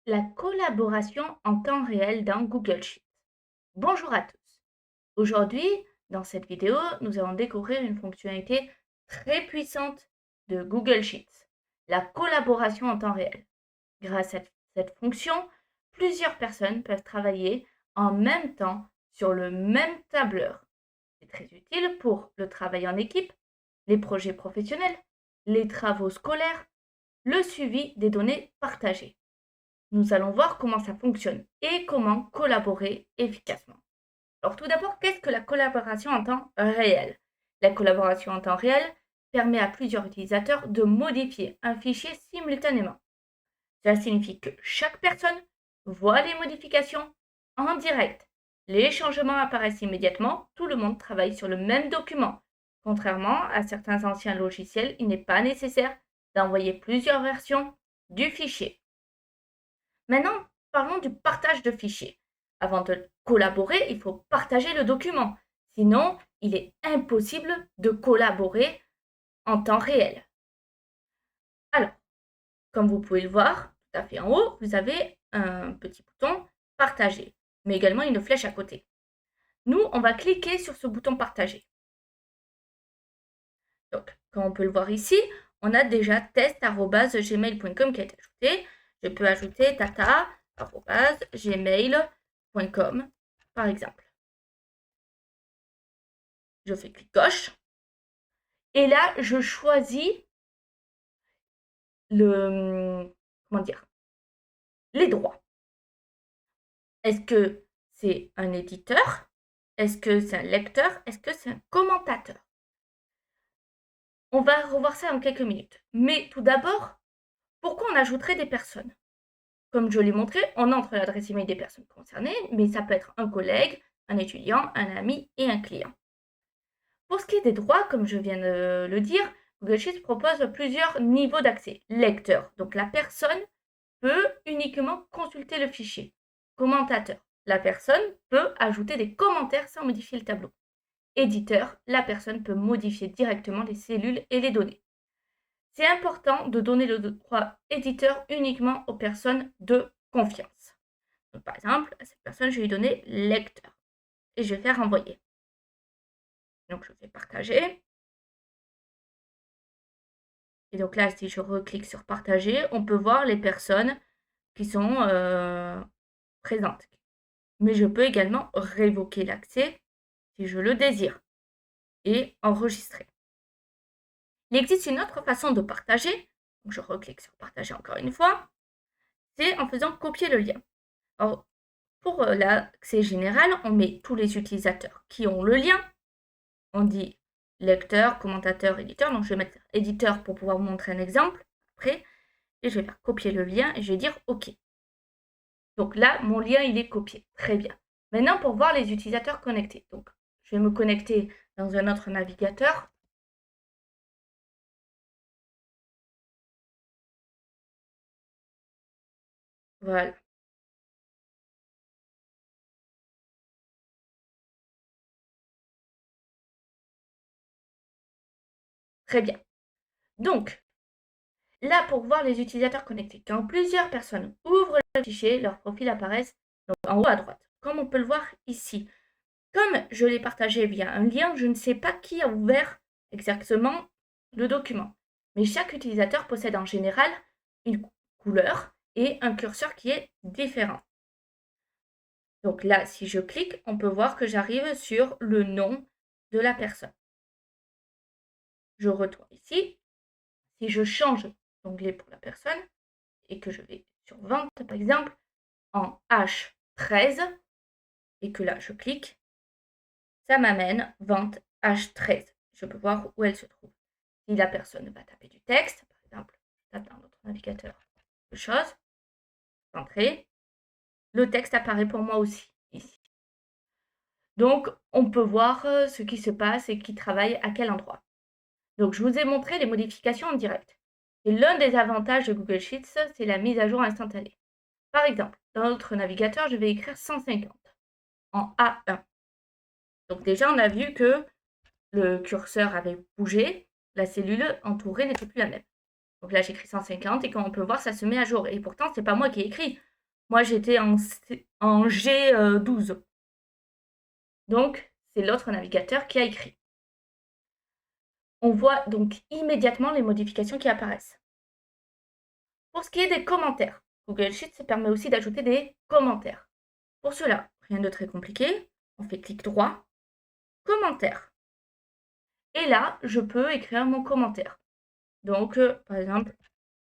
La collaboration en temps réel dans Google Sheets. Bonjour à tous. Aujourd'hui, dans cette vidéo, nous allons découvrir une fonctionnalité très puissante de Google Sheets, la collaboration en temps réel. Grâce à cette fonction, plusieurs personnes peuvent travailler en même temps sur le même tableur. C'est très utile pour le travail en équipe, les projets professionnels, les travaux scolaires, le suivi des données partagées. Nous allons voir comment ça fonctionne et comment collaborer efficacement. Alors tout d'abord, qu'est-ce que la collaboration en temps réel? La collaboration en temps réel permet à plusieurs utilisateurs de modifier un fichier simultanément. Cela signifie que chaque personne voit les modifications en direct. Les changements apparaissent immédiatement, tout le monde travaille sur le même document. Contrairement à certains anciens logiciels, il n'est pas nécessaire d'envoyer plusieurs versions du fichier. Maintenant, parlons du partage de fichiers. Avant de collaborer, il faut partager le document. Sinon, il est impossible de collaborer en temps réel. Alors, comme vous pouvez le voir, tout à fait en haut, vous avez un petit bouton partager, mais également une flèche à côté. Nous, on va cliquer sur ce bouton partager. Donc, comme on peut le voir ici, on a déjà test@gmail.com qui a été ajouté. Je peux ajouter tata@gmail.com par exemple. Je fais clic gauche et là, je choisis les droits. Est-ce que c'est un éditeur? Est-ce que c'est un lecteur? Est-ce que c'est un commentateur? On va revoir ça en quelques minutes. Mais tout d'abord, pourquoi on ajouterait des personnes? Comme je l'ai montré, on entre l'adresse email des personnes concernées, mais ça peut être un collègue, un étudiant, un ami et un client. Pour ce qui est des droits, comme je viens de le dire, Google Sheets propose plusieurs niveaux d'accès. Lecteur, donc la personne peut uniquement consulter le fichier. Commentateur, la personne peut ajouter des commentaires sans modifier le tableau. Éditeur, la personne peut modifier directement les cellules et les données. C'est important de donner le droit éditeur uniquement aux personnes de confiance. Donc, par exemple, à cette personne, je vais lui donner lecteur et je vais faire envoyer. Donc, je fais partager. Et donc là, si je reclique sur partager, on peut voir les personnes qui sont présentes. Mais je peux également révoquer l'accès si je le désire et enregistrer. Il existe une autre façon de partager. Donc je reclique sur partager encore une fois. C'est en faisant copier le lien. Alors, pour l'accès général, on met tous les utilisateurs qui ont le lien. On dit lecteur, commentateur, éditeur. Donc je vais mettre éditeur pour pouvoir vous montrer un exemple après. Et je vais faire copier le lien et je vais dire OK. Donc là, mon lien, il est copié. Très bien. Maintenant, pour voir les utilisateurs connectés. Donc, je vais me connecter dans un autre navigateur. Voilà. Très bien. Donc, là, pour voir les utilisateurs connectés, quand plusieurs personnes ouvrent le fichier, leurs profils apparaissent donc, en haut à droite, comme on peut le voir ici. Comme je l'ai partagé via un lien, je ne sais pas qui a ouvert exactement le document. Mais chaque utilisateur possède en général une couleur et un curseur qui est différent. Donc là, si je clique, on peut voir que j'arrive sur le nom de la personne. Je retourne ici. Si je change d'onglet pour la personne et que je vais sur vente, par exemple, en H13, et que là, je clique, ça m'amène vente H13. Je peux voir où elle se trouve. Si la personne va taper du texte, par exemple, je tape dans notre navigateur quelque chose, entrée, le texte apparaît pour moi aussi ici. Donc, on peut voir ce qui se passe et qui travaille à quel endroit. Donc, je vous ai montré les modifications en direct. Et l'un des avantages de Google Sheets, c'est la mise à jour instantanée. Par exemple, dans notre navigateur, je vais écrire 150 en A1. Donc déjà, on a vu que le curseur avait bougé, la cellule entourée n'était plus la même. Donc là, j'écris 150 et comme on peut voir, ça se met à jour. Et pourtant, ce n'est pas moi qui ai écrit. Moi, j'étais en G12. Donc, c'est l'autre navigateur qui a écrit. On voit donc immédiatement les modifications qui apparaissent. Pour ce qui est des commentaires, Google Sheets permet aussi d'ajouter des commentaires. Pour cela, rien de très compliqué, on fait clic droit, commentaire. Et là, je peux écrire mon commentaire. Donc, par exemple,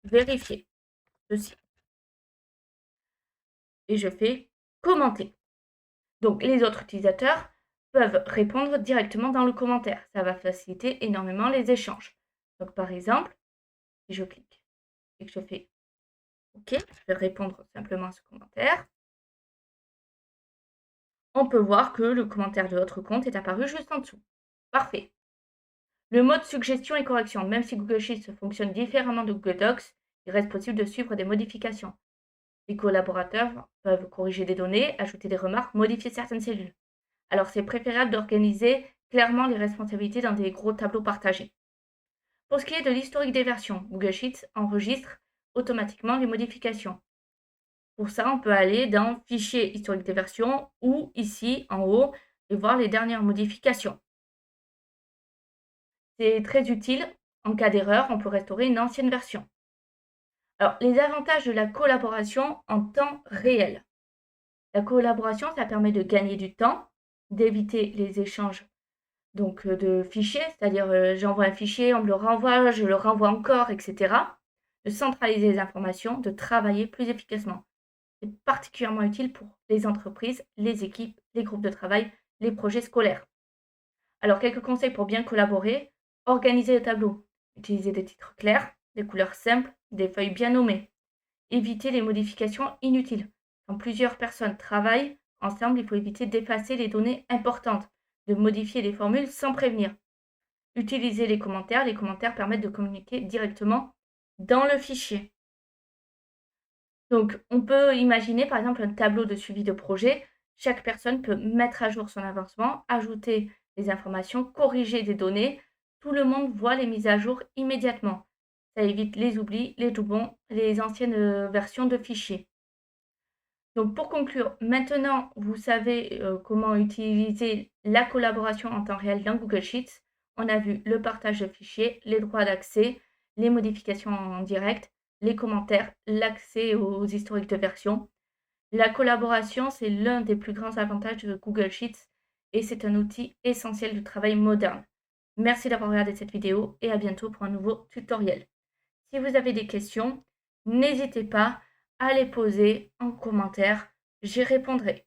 vérifier ceci. Et je fais commenter. Donc, les autres utilisateurs peuvent répondre directement dans le commentaire. Ça va faciliter énormément les échanges. Donc, par exemple, si je clique et que je fais OK, je vais répondre simplement à ce commentaire. On peut voir que le commentaire de votre compte est apparu juste en dessous. Parfait. Le mode suggestion et correction, même si Google Sheets fonctionne différemment de Google Docs, il reste possible de suivre des modifications. Les collaborateurs peuvent corriger des données, ajouter des remarques, modifier certaines cellules. Alors c'est préférable d'organiser clairement les responsabilités dans des gros tableaux partagés. Pour ce qui est de l'historique des versions, Google Sheets enregistre automatiquement les modifications. Pour ça, on peut aller dans Fichier historique des versions ou ici en haut et voir les dernières modifications. C'est très utile. En cas d'erreur, on peut restaurer une ancienne version. Alors, les avantages de la collaboration en temps réel. La collaboration, ça permet de gagner du temps, d'éviter les échanges donc de fichiers, c'est-à-dire j'envoie un fichier, on me le renvoie, je le renvoie encore, etc. De centraliser les informations, de travailler plus efficacement. C'est particulièrement utile pour les entreprises, les équipes, les groupes de travail, les projets scolaires. Alors, quelques conseils pour bien collaborer. Organiser le tableau. Utiliser des titres clairs, des couleurs simples, des feuilles bien nommées. Éviter les modifications inutiles. Quand plusieurs personnes travaillent ensemble, il faut éviter d'effacer les données importantes, de modifier les formules sans prévenir. Utiliser les commentaires. Les commentaires permettent de communiquer directement dans le fichier. Donc, on peut imaginer par exemple un tableau de suivi de projet. Chaque personne peut mettre à jour son avancement, ajouter des informations, corriger des données. Tout le monde voit les mises à jour immédiatement. Ça évite les oublis, les doublons, les anciennes versions de fichiers. Donc, pour conclure, maintenant vous savez comment utiliser la collaboration en temps réel dans Google Sheets. On a vu le partage de fichiers, les droits d'accès, les modifications en direct, les commentaires, l'accès aux historiques de version. La collaboration, c'est l'un des plus grands avantages de Google Sheets et c'est un outil essentiel du travail moderne. Merci d'avoir regardé cette vidéo et à bientôt pour un nouveau tutoriel. Si vous avez des questions, n'hésitez pas à les poser en commentaire, j'y répondrai.